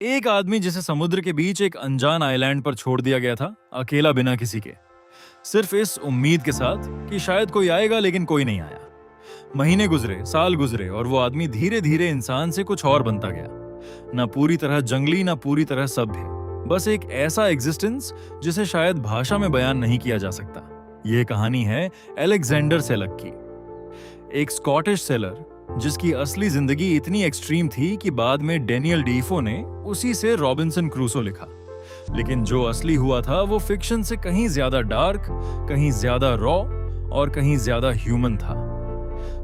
एक आदमी जिसे समुद्र के बीच एक अनजान आइलैंड पर छोड़ दिया गया था, अकेला बिना किसी के, सिर्फ इस उम्मीद के साथ कि शायद कोई आएगा, लेकिन कोई नहीं आया। महीने गुजरे, साल गुजरे और वो आदमी धीरे धीरे इंसान से कुछ और बनता गया। ना पूरी तरह जंगली, ना पूरी तरह सभ्य, बस एक ऐसा एग्जिस्टेंस जिसे शायद भाषा में बयान नहीं किया जा सकता। ये कहानी है अलेक्जेंडर सेलक की, एक स्कॉटिश सेलर जिसकी असली जिंदगी इतनी एक्सट्रीम थी कि बाद में डेनियल डीफो ने उसी से रॉबिन्सन क्रूसो लिखा। लेकिन जो असली हुआ था वो फिक्शन से कहीं ज्यादा डार्क, कहीं ज्यादा रॉ और कहीं ज्यादा ह्यूमन था।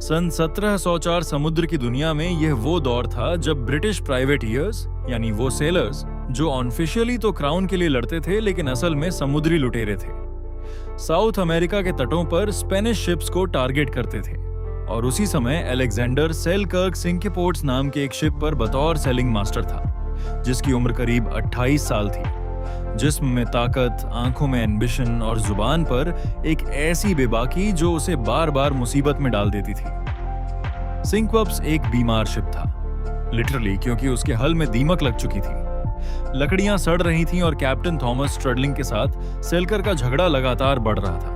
सन 1704 समुद्र की दुनिया में यह वो दौर था जब ब्रिटिश प्राइवेटियर्स, यानी वो सेलर्स जो ऑनफिशियली तो क्राउन के लिए लड़ते थे लेकिन असल में समुद्री लुटेरे थे, साउथ अमेरिका के तटों पर स्पेनिश शिप्स को टारगेट करते थे। और उसी समय अलेक्जेंडर सेलकर्क सिंकेपोर्ट्स नाम के एक शिप पर बतौर सेलिंग मास्टर था, जिसकी उम्र करीब 28 साल थी। जिस्म में ताकत, आंखों में एम्बिशन और जुबान पर एक ऐसी बेबाकी जो उसे बार बार मुसीबत में डाल देती थी। सिंकवप्स एक बीमार शिप था, लिटरली, क्योंकि उसके हल में दीमक लग चुकी थी। लकड़ियां सड़ रही थीं और कैप्टन थॉमस स्ट्रडलिंग के साथ सेलकर का झगड़ा लगातार बढ़ रहा था।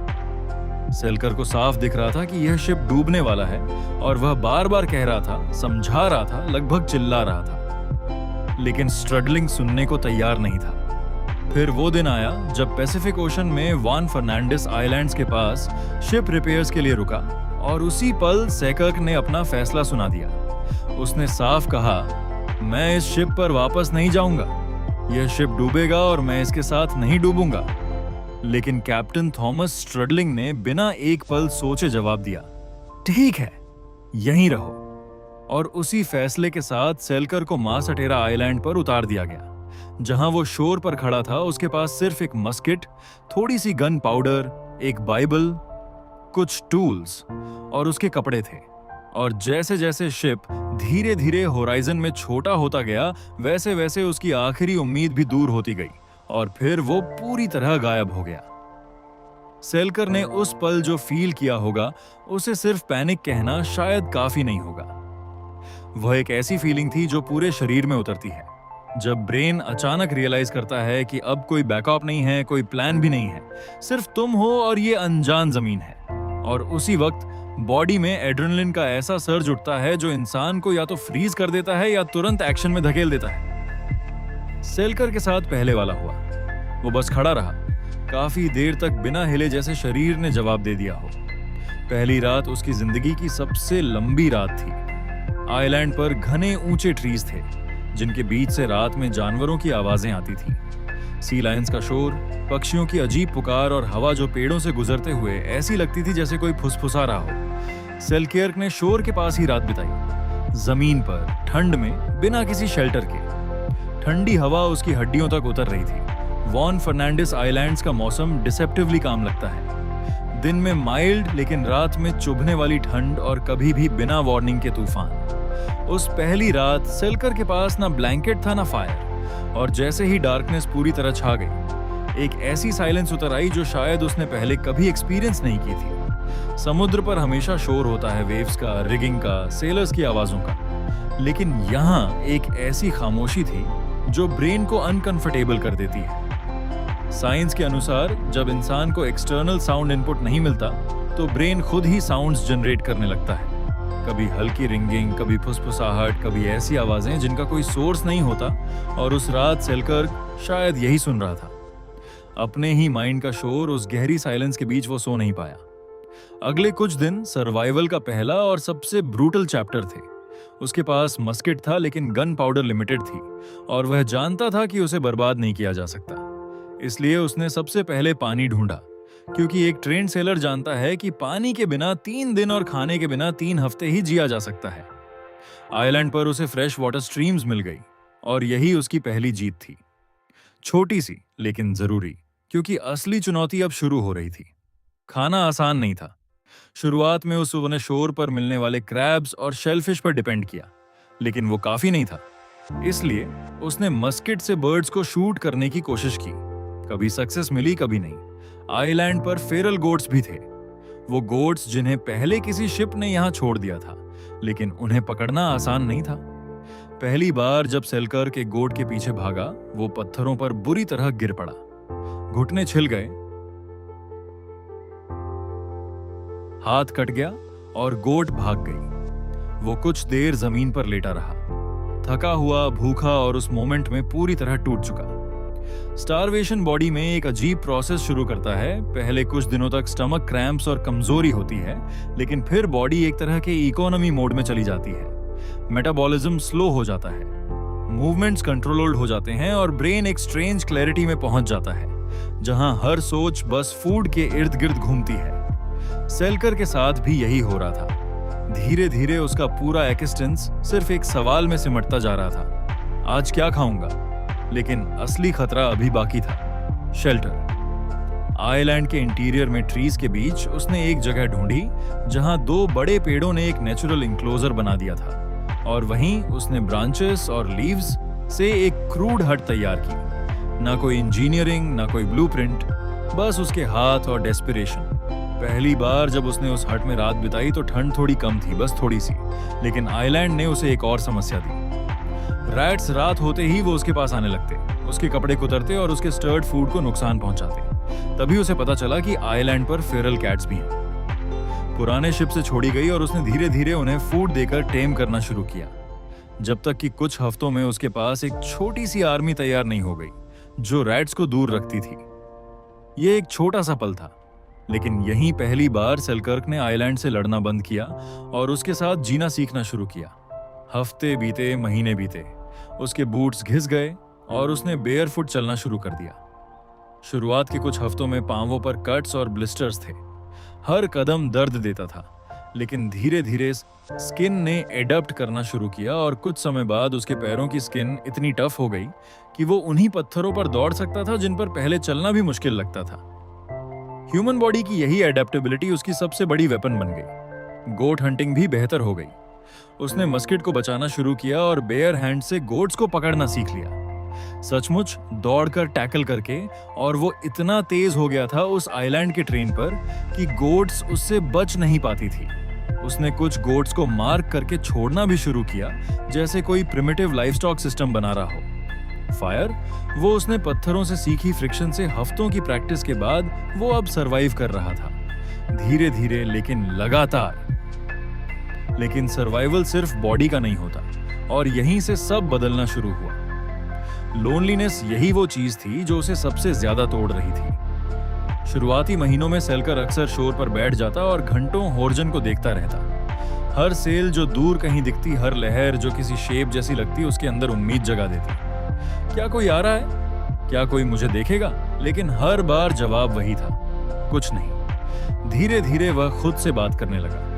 सेलकर को साफ दिख रहा था कि यह शिप डूबने वाला है और वह बार बार कह रहा था, समझा रहा था, लगभग चिल्ला रहा था, लेकिन स्ट्रडलिंग सुनने को तैयार नहीं था। फिर वो दिन आया जब पैसिफिक ओशन में वान फर्नांडिस आइलैंड्स के पास शिप रिपेयर्स के लिए रुका और उसी पल सेलकर्क ने अपना फैसला सुना दिया। उसने साफ कहा, मैं इस शिप पर वापस नहीं जाऊंगा, यह शिप डूबेगा और मैं इसके साथ नहीं डूबूंगा। लेकिन कैप्टन थॉमस स्ट्रडलिंग ने बिना एक पल सोचे जवाब दिया, ठीक है, यहीं रहो। और उसी फैसले के साथ सेलकर को मासटेरा आइलैंड पर उतार दिया गया। जहां वो शोर पर खड़ा था उसके पास सिर्फ एक मस्केट, थोड़ी सी गन पाउडर, एक बाइबल, कुछ टूल्स और उसके कपड़े थे। और जैसे जैसे शिप धीरे धीरे होराइजन में छोटा होता गया, वैसे वैसे उसकी आखिरी उम्मीद भी दूर होती गई और फिर वो पूरी तरह गायब हो गया। सेलकर ने उस पल जो फील किया होगा, उसे सिर्फ पैनिक कहना शायद काफी नहीं होगा। वह एक ऐसी फीलिंग थी जो पूरे शरीर में उतरती है, जब ब्रेन अचानक रियलाइज करता है कि अब कोई बैकअप नहीं है, कोई प्लान भी नहीं है, सिर्फ तुम हो और ये अनजान जमीन है। और उसी वक्त बॉडी में एड्रेनलिन का ऐसा सर्ज उठता है जो इंसान को या तो फ्रीज कर देता है या तुरंत एक्शन में धकेल देता है। सेलकर के साथ पहले वाला हुआ। वो बस खड़ा रहा, काफी देर तक बिना हिले, जैसे शरीर ने जवाब दे दिया हो। पहली रात उसकी जिंदगी की सबसे लंबी रात थी। आइलैंड पर घने ऊंचे ट्रीज थे जिनके बीच से रात में जानवरों की आवाजें आती थीं। सी लायंस का शोर, पक्षियों की अजीब पुकार और हवा जो पेड़ों से गुजरते हुए ऐसी लगती थी जैसे कोई फुसफुसा रहा हो। सेलकर्क ने शोर के पास ही रात बिताई, जमीन पर, ठंड में, बिना किसी शेल्टर के। ठंडी हवा उसकी हड्डियों तक उतर रही थी। वॉन फर्नांडिस आइलैंड्स का मौसम डिसेप्टिवली काम लगता है। दिन में माइल्ड, लेकिन रात में चुभने वाली ठंड और कभी भी बिना वार्निंग के तूफान। उस पहली रात सेलकर के पास ना ब्लैंकेट था ना फायर, और जैसे ही डार्कनेस पूरी तरह छा गई, एक ऐसी साइलेंस उतर आई जो शायद उसने पहले कभी एक्सपीरियंस नहीं की थी। समुद्र पर हमेशा शोर होता है, वेव्स का, रिगिंग का, सेलर्स की आवाजों का, लेकिन यहाँ एक ऐसी खामोशी थी जो ब्रेन को अनकंफर्टेबल कर देती है। साइंस के अनुसार जब इंसान को एक्सटर्नल साउंड इनपुट नहीं मिलता तो ब्रेन खुद ही साउंड्स जनरेट करने लगता है। कभी हल्की रिंगिंग, कभी फुसफुसाहट, कभी ऐसी आवाजें जिनका कोई सोर्स नहीं होता। और उस रात सेलकर्क शायद यही सुन रहा था, अपने ही माइंड का शोर। उस गहरी साइलेंस के बीच वो सो नहीं पाया। अगले कुछ दिन सर्वाइवल का पहला और सबसे ब्रूटल चैप्टर थे। उसके पास मस्केट था लेकिन गन पाउडर लिमिटेड थी और वह जानता था कि उसे बर्बाद नहीं किया जा सकता। इसलिए उसने सबसे पहले पानी ढूंढा, क्योंकि एक ट्रेंड सेलर जानता है कि पानी के बिना 3 दिन और खाने के बिना 3 हफ्ते ही जिया जा सकता है। आइलैंड पर उसे फ्रेश वाटर स्ट्रीम्स मिल गई और यही उसकी पहली जीत थी। छोटी सी लेकिन जरूरी, क्योंकि असली चुनौती अब शुरू हो रही थी। खाना आसान नहीं था। शुरुआत में उसने शोर पर मिलने वाले क्रैब्स और शेलफिश पर डिपेंड किया, लेकिन वो काफी नहीं था। इसलिए उसने मस्केट से बर्ड्स को शूट करने की कोशिश की। कभी सक्सेस मिली, कभी नहीं। आइलैंड पर फेरल गोट्स भी थे, वो गोट्स जिन्हें पहले किसी शिप ने यहां छोड़ दिया था, लेकिन उन्हें पकड़ना आसान नहीं था। पहली बार जब सेलकर के गोट के पीछे भागा, वो पत्थरों पर बुरी तरह गिर पड़ा। घुटने छिल गए, हाथ कट गया और गोट भाग गई। वो कुछ देर जमीन पर लेटा रहा, थका हुआ, भूखा और उस मोमेंट में पूरी तरह टूट चुका। स्टारवेशन बॉडी में एक अजीब प्रोसेस शुरू करता है। पहले कुछ दिनों तक स्टमक क्रैम्प्स और कमजोरी होती है, लेकिन फिर बॉडी एक तरह के इकोनॉमी मोड में चली जाती है। मेटाबॉलिज्म स्लो हो जाता है, मूवमेंट्स कंट्रोल्ड हो जाते हैं और ब्रेन एक स्ट्रेंज क्लैरिटी में पहुंच जाता है, जहां हर सोच बस फूड के इर्द गिर्द घूमती है। सेलकर के साथ भी यही हो रहा था। धीरे धीरे उसका पूरा एक्जिस्टेंस सिर्फ एक सवाल में सिमटता जा रहा था, आज क्या खाऊंगा? लेकिन असली खतरा अभी बाकी था, शेल्टर। आइलैंड के इंटीरियर में ट्रीज के बीच उसने एक जगह ढूंढी जहां 2 बड़े पेड़ों ने एक नेचुरल इंक्लोजर बना दिया था, और वहीं उसने ब्रांचेस और लीव्स से एक क्रूड हट तैयार की। ना कोई इंजीनियरिंग, ना कोई ब्लूप्रिंट, बस उसके हाथ और डेस्पिरेशन। पहली बार जब उसने उस हट में रात बिताई तो ठंड थोड़ी कम थी, बस थोड़ी सी, लेकिन आइलैंड ने उसे एक और समस्या दी। रैट्स रात होते ही वो उसके पास आने लगते, उसके कपड़े कुतरते और उसके स्टर्ड फूड को नुकसान पहुंचाते। तभी उसे पता चला कि आइलैंड पर फेरल कैट्स भी हैं। पुराने शिप से छोड़ी गई और उसने धीरे धीरे उन्हें फूड देकर टेम करना शुरू किया, जब तक कि कुछ हफ्तों में उसके पास एक छोटी सी आर्मी तैयार नहीं हो गई जो रैट्स को दूर रखती थी। ये एक छोटा सा पल था, लेकिन यहीं पहली बार सेलकर्क ने आइलैंड से लड़ना बंद किया और उसके साथ जीना सीखना शुरू किया। हफ्ते बीते, महीने बीते, उसके बूट्स घिस गए और उसने बेयरफुट चलना शुरू कर दिया। शुरुआत के कुछ हफ्तों में पांवों पर कट्स और ब्लिस्टर्स थे, हर कदम दर्द देता था, लेकिन धीरे धीरे स्किन ने एडप्ट करना शुरू किया और कुछ समय बाद उसके पैरों की स्किन इतनी टफ हो गई कि वो उन्हीं पत्थरों पर दौड़ सकता था जिन पर पहले चलना भी मुश्किल लगता था। ह्यूमन बॉडी की यही एडेप्टेबिलिटी उसकी सबसे बड़ी वेपन बन गई। गोट हंटिंग भी बेहतर हो गई। उसने मस्किट को बचाना शुरू किया और बेयर हैंड से गोट्स को पकड़ना सीख लिया, सचमुच दौड़कर टैकल करके। और वो इतना तेज हो गया था उस आइलैंड के ट्रेन पर कि गोट्स उससे बच नहीं पाती थी। उसने कुछ गोट्स को मार्क करके छोड़ना भी शुरू किया, जैसे कोई प्रिमिटिव लाइवस्टॉक सिस्टम बना रहा हो। फायर, वो उसने पत्थरों से सीखी फ्रिक्शन से हफ्तों की प्रैक्टिस के बाद वो अब सरवाइव कर रहा था, धीरे धीरे लेकिन लगातार। लेकिन सर्वाइवल सिर्फ बॉडी का नहीं होता, और यहीं से सब बदलना शुरू हुआ। लोनलीनेस यही वो चीज थी जो उसे सबसे ज्यादा तोड़ रही थी। शुरुआती महीनों में सेलकर अक्सर शोर पर बैठ जाता और घंटों होर्जन को देखता रहता। हर सेल जो दूर कहीं दिखती, हर लहर जो किसी शेप जैसी लगती, उसके अंदर उम्मीद जगा देती। क्या कोई आ रहा है? क्या कोई मुझे देखेगा? लेकिन हर बार जवाब वही था, कुछ नहीं। धीरे धीरे वह खुद से बात करने लगा।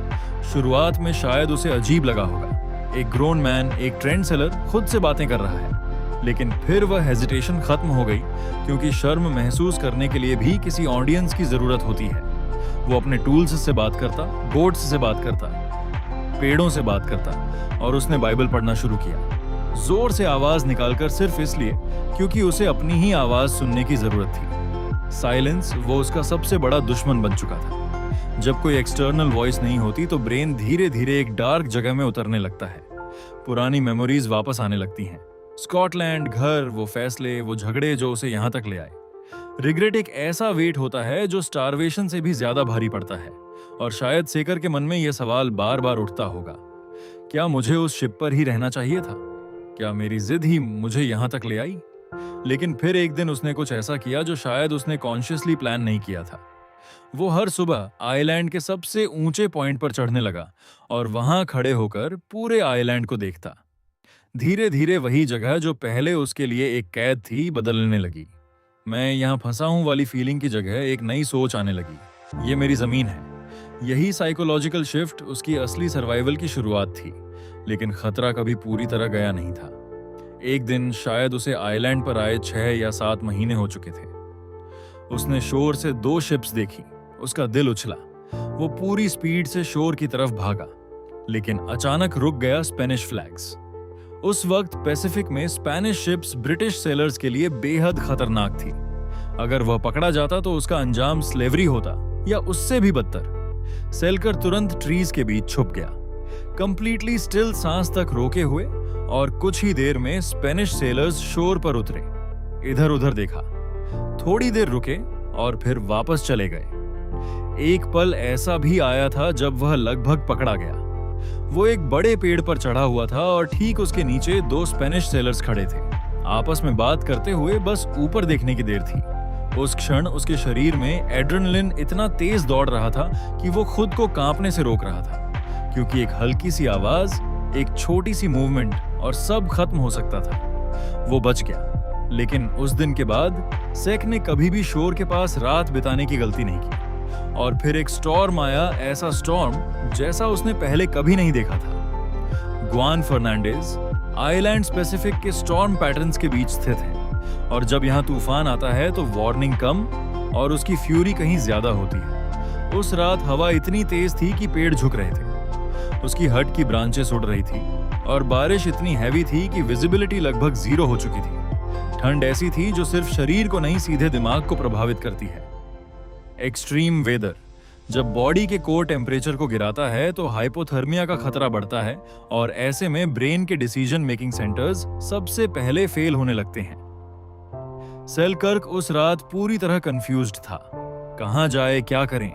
शुरुआत में शायद उसे अजीब लगा होगा, एक ग्रोन मैन, एक ट्रेंड सेलर खुद से बातें कर रहा है। लेकिन फिर वह हेजिटेशन खत्म हो गई, क्योंकि शर्म महसूस करने के लिए भी किसी ऑडियंस की जरूरत होती है। वो अपने टूल्स से बात करता, गोट्स से बात करता, पेड़ों से बात करता, और उसने बाइबल पढ़ना शुरू किया, जोर से आवाज निकालकर, सिर्फ इसलिए क्योंकि उसे अपनी ही आवाज सुनने की जरूरत थी। साइलेंस वो उसका सबसे बड़ा दुश्मन बन चुका था। जब कोई एक्सटर्नल वॉइस नहीं होती तो ब्रेन धीरे धीरे एक डार्क जगह में उतरने लगता है। पुरानी मेमोरीज वापस आने लगती हैं। स्कॉटलैंड, घर, वो फैसले, वो झगड़े जो उसे यहां तक ले आए। रिग्रेट एक ऐसा वेट होता है जो स्टारवेशन से भी ज्यादा भारी पड़ता है, और शायद सेकर के मन में यह सवाल बार बार उठता होगा, क्या मुझे उस शिप पर ही रहना चाहिए था? क्या मेरी जिद ही मुझे यहां तक ले आई? लेकिन फिर एक दिन उसने कुछ ऐसा किया जो शायद उसने कॉन्शियसली प्लान नहीं किया था। वो हर सुबह आइलैंड के सबसे ऊंचे पॉइंट पर चढ़ने लगा और वहां खड़े होकर पूरे आइलैंड को देखता। धीरे धीरे वही जगह जो पहले उसके लिए एक कैद थी बदलने लगी। मैं यहाँ फंसा हूं वाली फीलिंग की जगह एक नई सोच आने लगी, ये मेरी जमीन है। यही साइकोलॉजिकल शिफ्ट उसकी असली सर्वाइवल की शुरुआत थी, लेकिन खतरा कभी पूरी तरह गया नहीं था। एक दिन शायद उसे आइलैंड पर आए 6 या 7 महीने हो चुके थे। उसने शोर से 2 शिप्स देखी। उसका दिल उछला। वो पूरी स्पीड से शोर की तरफ भागा, लेकिन अचानक रुक गया स्पेनिश फ्लैग्स। उस वक्त पैसिफिक में स्पेनिश शिप्स ब्रिटिश सेलर्स के लिए बेहद खतरनाक थी। अगर वह पकड़ा जाता तो उसका अंजाम स्लेवरी होता, या उससे भी बदतर। सेलकर तुरंत ट्रीज के बीच छुप गया, कंप्लीटली स्टिल, सांस तक रोके हुए, और कुछ ही देर में स्पेनिश सेलर्स शोर पर उतरे। इधर उधर देखा, थोड़ी देर रुके और फिर वापस चले गए। एक पल ऐसा भी आया था जब वह लगभग पकड़ा गया। वो एक बड़े पेड़ पर चढ़ा हुआ था और ठीक उसके नीचे दो स्पेनिश सेलर्स खड़े थे, आपस में बात करते हुए। बस ऊपर देखने की देर थी। उस क्षण उसके शरीर में एड्रेनलिन इतना तेज दौड़ रहा था कि वो खुद को कांपने से रोक रहा था, क्योंकि एक हल्की सी आवाज, एक छोटी सी मूवमेंट और सब खत्म हो सकता था। वो बच गया, लेकिन उस दिन के बाद सेक ने कभी भी शोर के पास रात बिताने की गलती नहीं की। और फिर एक स्टॉर्म आया, ऐसा स्टॉर्म जैसा उसने पहले कभी नहीं देखा था। गुआन फर्नांडिस आइलैंड पैसिफिक के स्टॉर्म पैटर्न्स के बीच स्थित है, और जब यहाँ तूफान आता है तो वार्निंग कम और उसकी फ्यूरी कहीं ज्यादा होती है। उस रात हवा इतनी तेज थी कि पेड़ झुक रहे थे, उसकी हट की ब्रांचेस उड़ रही थी, और बारिश इतनी हैवी थी कि विजिबिलिटी लगभग 0 हो चुकी थी। ठंड ऐसी थी जो सिर्फ शरीर को नहीं, सीधे दिमाग को प्रभावित करती है। एक्सट्रीम वेदर जब बॉडी के कोर टेम्परेचर को गिराता है तो हाइपोथर्मिया का खतरा बढ़ता है, और ऐसे में ब्रेन के डिसीजन मेकिंग सेंटर्स सबसे पहले फेल होने लगते हैं। सेलकर्क उस रात पूरी तरह कंफ्यूज्ड था। कहां जाए, क्या करें?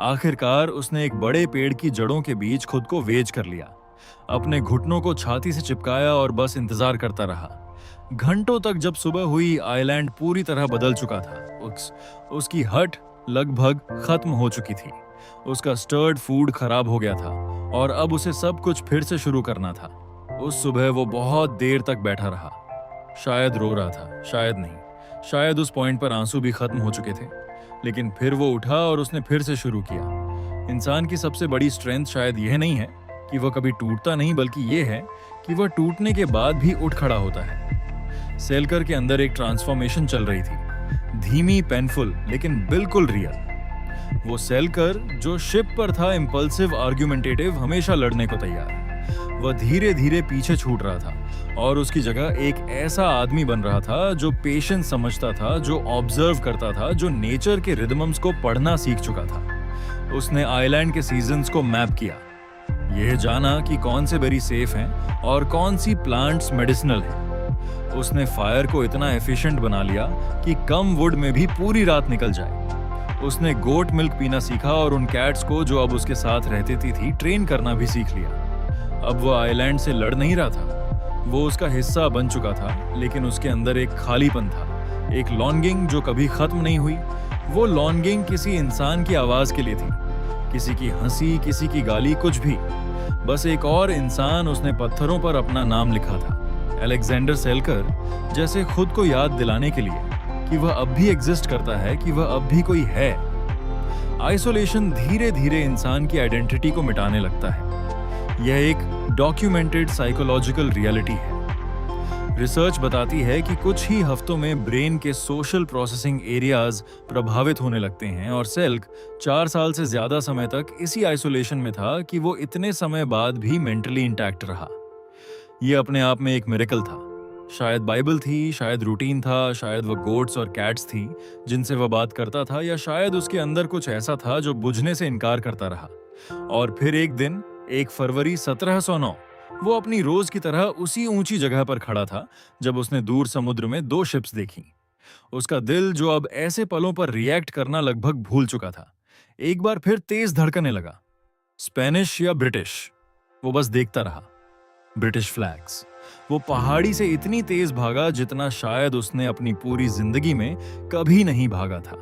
आखिरकार उसने एक बड़े पेड़ की जड़ों के बीच खुद को वेज कर लिया, अपने घुटनों को छाती से चिपकाया और बस इंतजार करता रहा। घंटों तक जब सुबह हुई, आइलैंड पूरी तरह बदल चुका था। उसकी हट लगभग खत्म हो चुकी थी, उसका स्टर्ड फूड खराब हो गया था, और अब उसे सब कुछ फिर से शुरू करना था। उस सुबह वो बहुत देर तक बैठा रहा, शायद रो रहा था, शायद नहीं, शायद उस पॉइंट पर आंसू भी खत्म हो चुके थे। लेकिन फिर वो उठा और उसने फिर से शुरू किया। इंसान की सबसे बड़ी स्ट्रेंथ शायद यह नहीं है कि वह कभी टूटता नहीं, बल्कि यह है कि वह टूटने के बाद भी उठ खड़ा होता है। सेलकर के अंदर एक ट्रांसफॉर्मेशन चल रही थी, धीमी, पेनफुल, लेकिन बिल्कुल रियल। वो सेलकर जो शिप पर था, इंपल्सिव, आर्ग्यूमेंटेटिव, हमेशा लड़ने को तैयार, वह धीरे धीरे पीछे छूट रहा था, और उसकी जगह एक ऐसा आदमी बन रहा था जो पेशेंस समझता था, जो ऑब्जर्व करता था, जो नेचर के रिदम्स को पढ़ना सीख चुका था। उसने आइलैंड के सीजन्स को मैप किया, यह जाना कि कौन से बेरी सेफ हैं और कौन सी प्लांट्स मेडिसिनल हैं। उसने फायर को इतना एफिशिएंट बना लिया कि कम वुड में भी पूरी रात निकल जाए। उसने गोट मिल्क पीना सीखा और उन कैट्स को जो अब उसके साथ रहती थी ट्रेन करना भी सीख लिया। अब वो आइलैंड से लड़ नहीं रहा था, वो उसका हिस्सा बन चुका था, लेकिन उसके अंदर एक खालीपन था, एक लॉन्गिंग जो कभी खत्म नहीं हुई। वो लॉन्गिंग किसी इंसान की आवाज के लिए थी, किसी की हंसी, किसी की गाली, कुछ भी, बस एक और इंसान। उसने पत्थरों पर अपना नाम लिखा था, अलेक्जेंडर सेलकर, जैसे खुद को याद दिलाने के लिए कि वह अब भी एग्जिस्ट करता है, कि वह अब भी कोई है। आइसोलेशन धीरे धीरे इंसान की आइडेंटिटी को मिटाने लगता है। यह एक डॉक्यूमेंटेड साइकोलॉजिकल रियलिटी है। रिसर्च बताती है कि कुछ ही हफ्तों में ब्रेन के सोशल प्रोसेसिंग एरियाज प्रभावित होने लगते हैं, और सेल्क 4 साल से ज्यादा समय तक इसी आइसोलेशन में था कि वो इतने समय बाद भी मेंटली इंटैक्ट रहा। यह अपने आप में एक मिरेकल था। शायद बाइबल थी, शायद रूटीन था, शायद वह गोट्स और कैट्स थी जिनसे वह बात करता था, या शायद उसके अंदर कुछ ऐसा था जो बुझने से इनकार करता रहा। और फिर एक दिन, 1 फरवरी 1709, वो अपनी रोज की तरह उसी ऊंची जगह पर खड़ा था जब उसने दूर समुद्र में 2 शिप्स देखी। उसका दिल, जो अब ऐसे पलों पर रिएक्ट करना लगभग भूल चुका था, एक बार फिर तेज धड़कने लगा। स्पेनिश या ब्रिटिश, वो बस देखता रहा। British flags. वो पहाड़ी से इतनी तेज भागा जितना शायद उसने अपनी पूरी जिंदगी में कभी नहीं भागा था।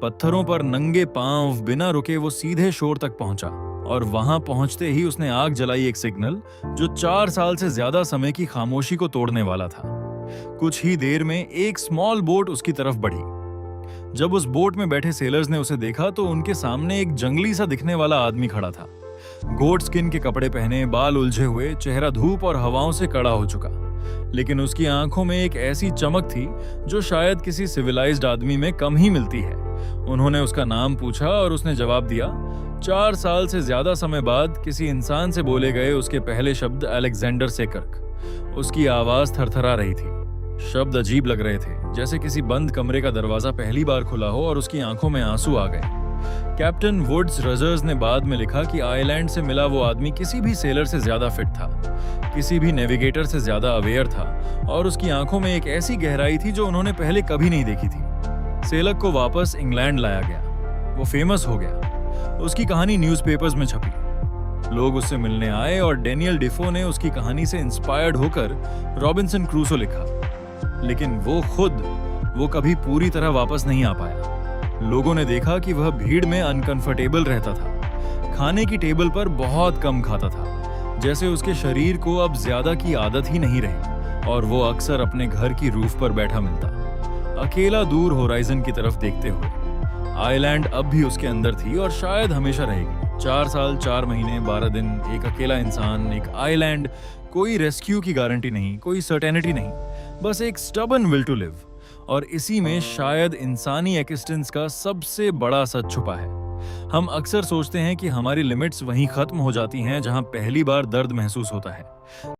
पत्थरों पर नंगे पांव, बिना रुके वो सीधे शोर तक पहुंचा, और वहां पहुंचते ही उसने आग जलाई, एक सिग्नल जो 4 साल से ज्यादा समय की खामोशी को तोड़ने वाला था। कुछ ही देर में एक स्मॉल बोट उसकी तरफ बढ़ी। जब उस बोट में बैठे सेलर्स ने उसे देखा तो उनके सामने एक जंगली सा दिखने वाला आदमी खड़ा था। गोट स्किन के कपड़े पहने, बाल उलझे हुए, चेहरा धूप और हवाओं से कड़ा हो चुका, लेकिन उसकी आंखों में एक ऐसी चमक थी जो शायद किसी सिविलाइज्ड आदमी में कम ही मिलती है। उन्होंने उसका नाम पूछा और उसने जवाब दिया। 4 साल से ज्यादा समय बाद किसी इंसान से बोले गए उसके पहले शब्द अलेक्जेंडर सेकर्क। उसकी आवाज थरथरा रही थी, शब्द अजीब लग रहे थे, जैसे किसी बंद कमरे का दरवाजा पहली बार खुला हो और उसकी आंखों में आंसू आ गए। कैप्टन वुड्स रजर्स ने बाद में लिखा कि आइलैंड से मिला वो आदमी किसी भी सेलर से ज्यादा फिट था, किसी भी नेविगेटर से ज्यादा अवेयर था और उसकी आंखों में एक ऐसी गहराई थी जो उन्होंने पहले कभी नहीं देखी थी। सेलक को वापस इंग्लैंड लाया गया, वो फेमस हो गया, उसकी कहानी न्यूज़पेपर्स में छपी, लोग उससे मिलने आए और डेनियल डिफो ने उसकी कहानी से इंस्पायर्ड होकर रॉबिन्सन क्रूसो लिखा। लेकिन वो कभी पूरी तरह वापस नहीं आ पाया। लोगों ने देखा कि वह भीड़ में अनकंफर्टेबल रहता था, खाने की टेबल पर बहुत कम खाता था, जैसे उसके शरीर को अब ज्यादा की आदत ही नहीं रही और वो अक्सर अपने घर की रूफ पर बैठा मिलता, अकेला दूर होराइजन की तरफ देखते हुए। आइलैंड अब भी उसके अंदर थी और शायद हमेशा रहेगी। 4 साल 4 महीने 12 दिन, एक अकेला इंसान, एक आइलैंड, कोई रेस्क्यू की गारंटी नहीं, कोई सर्टेनिटी नहीं, बस एक स्टबर्न विल टू लिव। और इसी में शायद इंसानी एक्जिस्टेंस का सबसे बड़ा सच छुपा है। हम अक्सर सोचते हैं कि हमारी लिमिट्स वहीं खत्म हो जाती हैं जहां पहली बार दर्द महसूस होता है,